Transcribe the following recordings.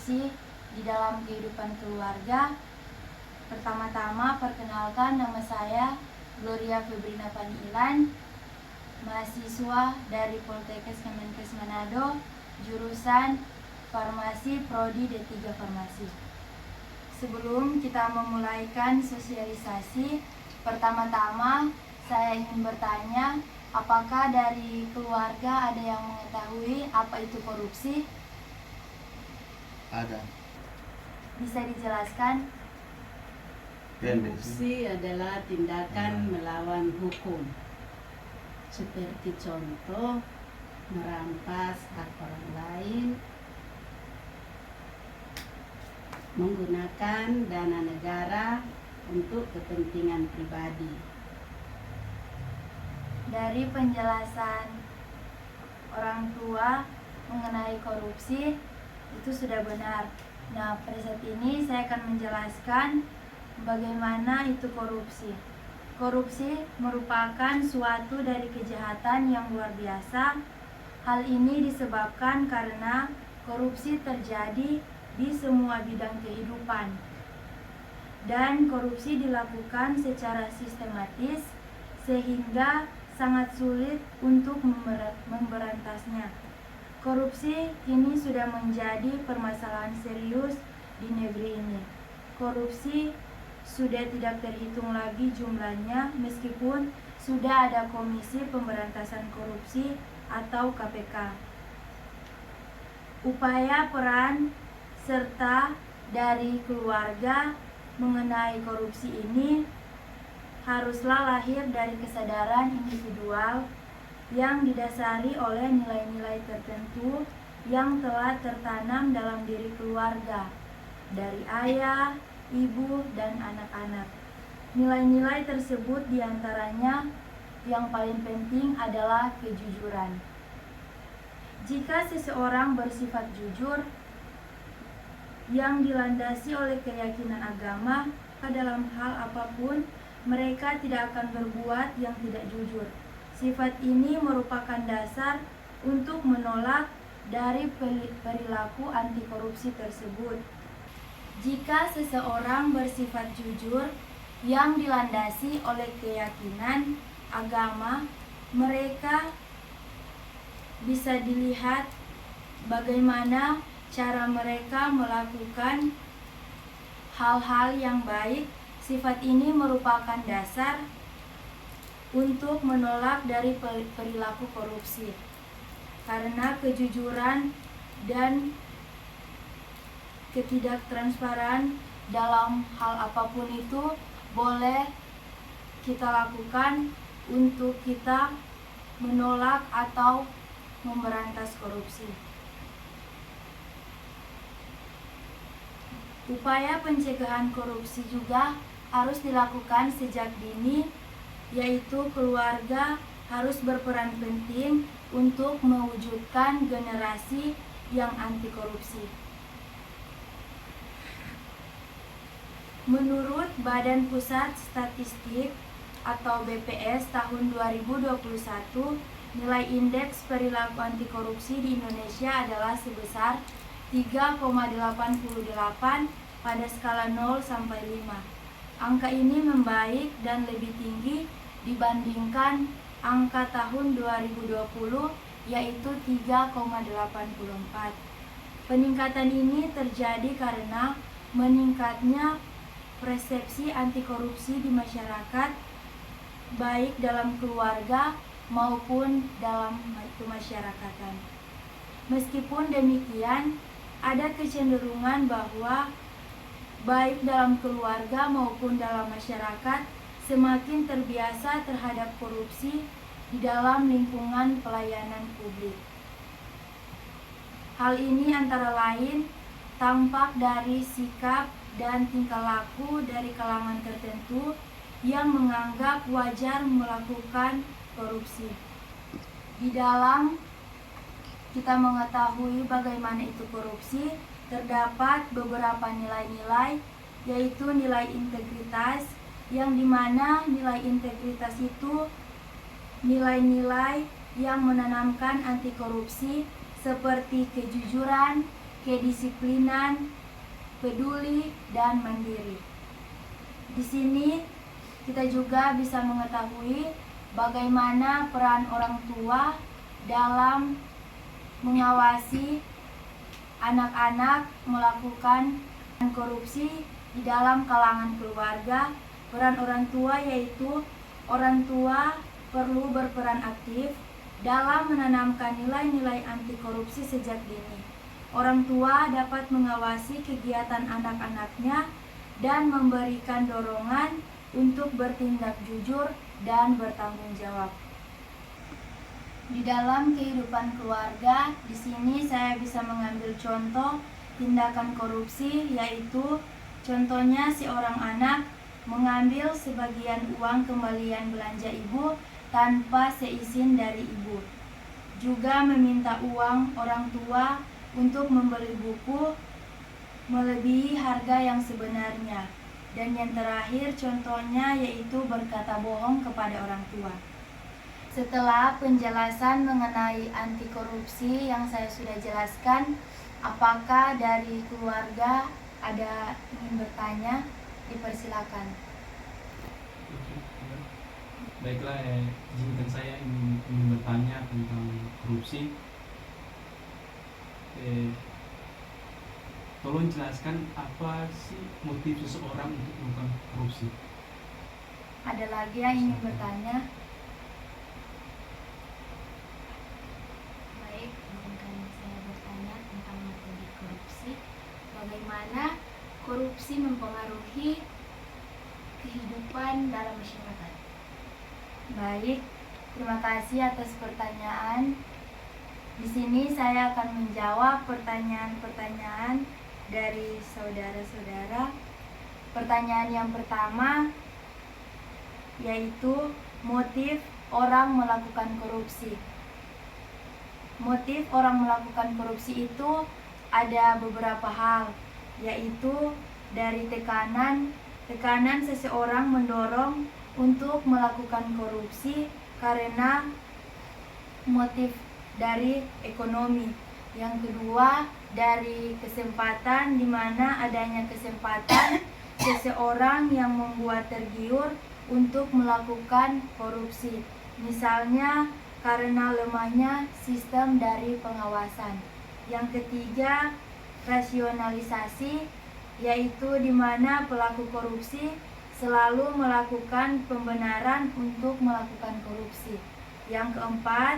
korupsi di dalam kehidupan keluarga. Pertama-tama perkenalkan, nama saya Gloria Febrina Paniilan, mahasiswa dari Poltekkes Kemenkes Manado, jurusan Farmasi Prodi D3 Farmasi. Sebelum kita memulaikan sosialisasi, pertama-tama saya ingin bertanya, apakah dari keluarga ada yang mengetahui apa itu korupsi? Ada. Bisa dijelaskan? Korupsi adalah tindakan melawan hukum, seperti contoh merampas hak orang lain, menggunakan dana negara untuk kepentingan pribadi. Dari penjelasan orang tua mengenai korupsi itu sudah benar. Nah, pada saat ini saya akan menjelaskan bagaimana itu korupsi. Korupsi merupakan suatu dari kejahatan yang luar biasa. Hal ini disebabkan karena korupsi terjadi di semua bidang kehidupan. Dan korupsi dilakukan secara sistematis sehingga sangat sulit untuk memberantasnya. Korupsi kini sudah menjadi permasalahan serius di negeri ini. Korupsi sudah tidak terhitung lagi jumlahnya meskipun sudah ada Komisi Pemberantasan Korupsi atau KPK. Upaya peran serta dari keluarga mengenai korupsi ini haruslah lahir dari kesadaran individual yang didasari oleh nilai-nilai tertentu yang telah tertanam dalam diri keluarga, dari ayah, ibu, dan anak-anak. Nilai-nilai tersebut diantaranya yang paling penting adalah kejujuran. Jika seseorang bersifat jujur yang dilandasi oleh keyakinan agama dalam hal apapun, mereka tidak akan berbuat yang tidak jujur. Sifat ini merupakan dasar untuk menolak dari perilaku anti korupsi tersebut. Jika seseorang bersifat jujur yang dilandasi oleh keyakinan agama, mereka bisa dilihat bagaimana cara mereka melakukan hal-hal yang baik. Sifat ini merupakan dasar untuk menolak dari perilaku korupsi. Karena kejujuran dan ketidaktransparan dalam hal apapun itu boleh kita lakukan untuk kita menolak atau memberantas korupsi. Upaya pencegahan korupsi juga harus dilakukan sejak dini, yaitu keluarga harus berperan penting untuk mewujudkan generasi yang anti korupsi. Menurut Badan Pusat Statistik atau BPS tahun 2021, nilai indeks perilaku anti korupsi di Indonesia adalah sebesar 3,88 pada skala 0 sampai 5. Angka ini membaik dan lebih tinggi dibandingkan angka tahun 2020 yaitu 3,84. Peningkatan ini terjadi karena meningkatnya persepsi anti korupsi di masyarakat, baik dalam keluarga maupun dalam kemasyarakatan. Meskipun demikian, ada kecenderungan bahwa baik dalam keluarga maupun dalam masyarakat semakin terbiasa terhadap korupsi di dalam lingkungan pelayanan publik. Hal ini antara lain tampak dari sikap dan tingkah laku dari kalangan tertentu yang menganggap wajar melakukan korupsi. Di dalam kita mengetahui bagaimana itu korupsi, terdapat beberapa nilai-nilai, yaitu nilai integritas, yang dimana nilai integritas itu nilai-nilai yang menanamkan anti korupsi seperti kejujuran, kedisiplinan, peduli, dan mandiri. Di sini kita juga bisa mengetahui bagaimana peran orang tua dalam mengawasi anak-anak melakukan korupsi di dalam kalangan keluarga. Peran orang tua yaitu orang tua perlu berperan aktif dalam menanamkan nilai-nilai anti korupsi sejak dini. Orang tua dapat mengawasi kegiatan anak-anaknya dan memberikan dorongan untuk bertindak jujur dan bertanggung jawab. Di dalam kehidupan keluarga, di sini saya bisa mengambil contoh tindakan korupsi, yaitu contohnya seorang anak mengambil sebagian uang kembalian belanja ibu tanpa seizin dari ibu. Juga meminta uang orang tua untuk membeli buku melebihi harga yang sebenarnya. Dan yang terakhir contohnya yaitu berkata bohong kepada orang tua. Setelah penjelasan mengenai anti korupsi yang saya sudah jelaskan, apakah dari keluarga ada ingin bertanya? Dipersilakan. Baiklah, izinkan saya ingin bertanya tentang korupsi. Tolong jelaskan apa sih motif seseorang untuk melakukan korupsi? Ada lagi yang ingin bertanya? Baik, izinkan saya bertanya tentang metode korupsi. Bagaimana korupsi mempengaruhi kehidupan dalam masyarakat? Baik, terima kasih atas pertanyaan. Di sini saya akan menjawab pertanyaan-pertanyaan dari saudara-saudara. Pertanyaan yang pertama yaitu motif orang melakukan korupsi. Motif orang melakukan korupsi itu ada beberapa hal, yaitu dari tekanan seseorang mendorong untuk melakukan korupsi karena motif dari ekonomi. Yang kedua, dari kesempatan, di mana adanya kesempatan seseorang yang membuat tergiur untuk melakukan korupsi. Misalnya karena lemahnya sistem dari pengawasan. Yang ketiga, rasionalisasi, yaitu di mana pelaku korupsi selalu melakukan pembenaran untuk melakukan korupsi. Yang keempat,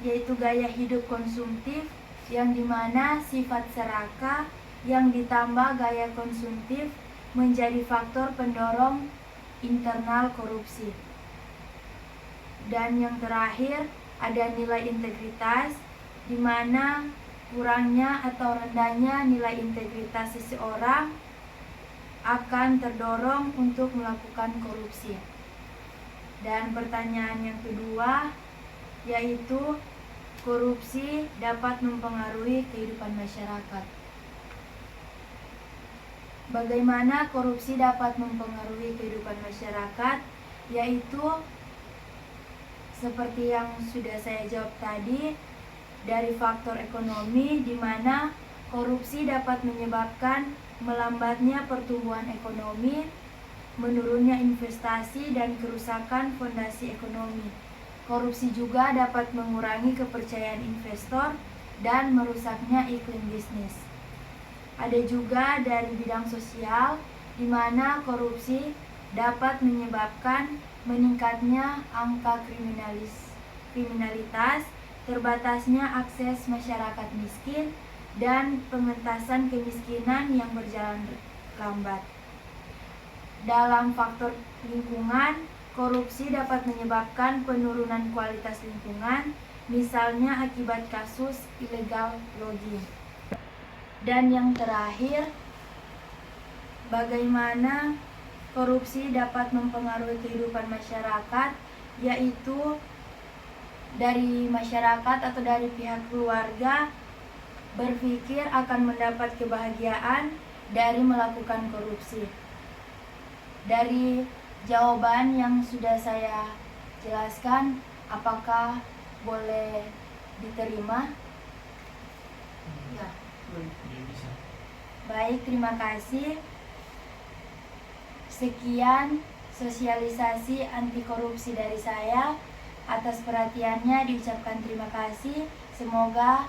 yaitu gaya hidup konsumtif, yang dimana sifat serakah yang ditambah gaya konsumtif menjadi faktor pendorong internal korupsi. Dan yang terakhir, ada nilai integritas, di mana kurangnya atau rendahnya nilai integritas seseorang akan terdorong untuk melakukan korupsi. Dan pertanyaan yang kedua yaitu korupsi dapat mempengaruhi kehidupan masyarakat. Bagaimana korupsi dapat mempengaruhi kehidupan masyarakat? Yaitu seperti yang sudah saya jawab tadi, dari faktor ekonomi, di mana korupsi dapat menyebabkan melambatnya pertumbuhan ekonomi, menurunnya investasi, dan kerusakan fondasi ekonomi. Korupsi juga dapat mengurangi kepercayaan investor dan merusaknya iklim bisnis. Ada juga dari bidang sosial, di mana korupsi dapat menyebabkan meningkatnya angka kriminalitas, terbatasnya akses masyarakat miskin, dan pengentasan kemiskinan yang berjalan lambat. Dalam faktor lingkungan, korupsi dapat menyebabkan penurunan kualitas lingkungan, misalnya akibat kasus illegal logging. Dan yang terakhir, bagaimana korupsi dapat mempengaruhi kehidupan masyarakat, yaitu dari masyarakat atau dari pihak keluarga berpikir akan mendapat kebahagiaan dari melakukan korupsi. Dari jawaban yang sudah saya jelaskan, apakah boleh diterima? Ya, boleh. Baik, terima kasih. Sekian sosialisasi anti korupsi dari saya. Atas perhatiannya diucapkan terima kasih. Semoga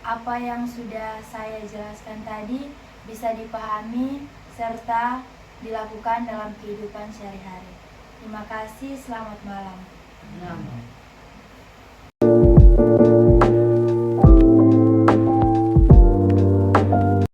apa yang sudah saya jelaskan tadi bisa dipahami serta dilakukan dalam kehidupan sehari-hari. Terima kasih, selamat malam. Selamat.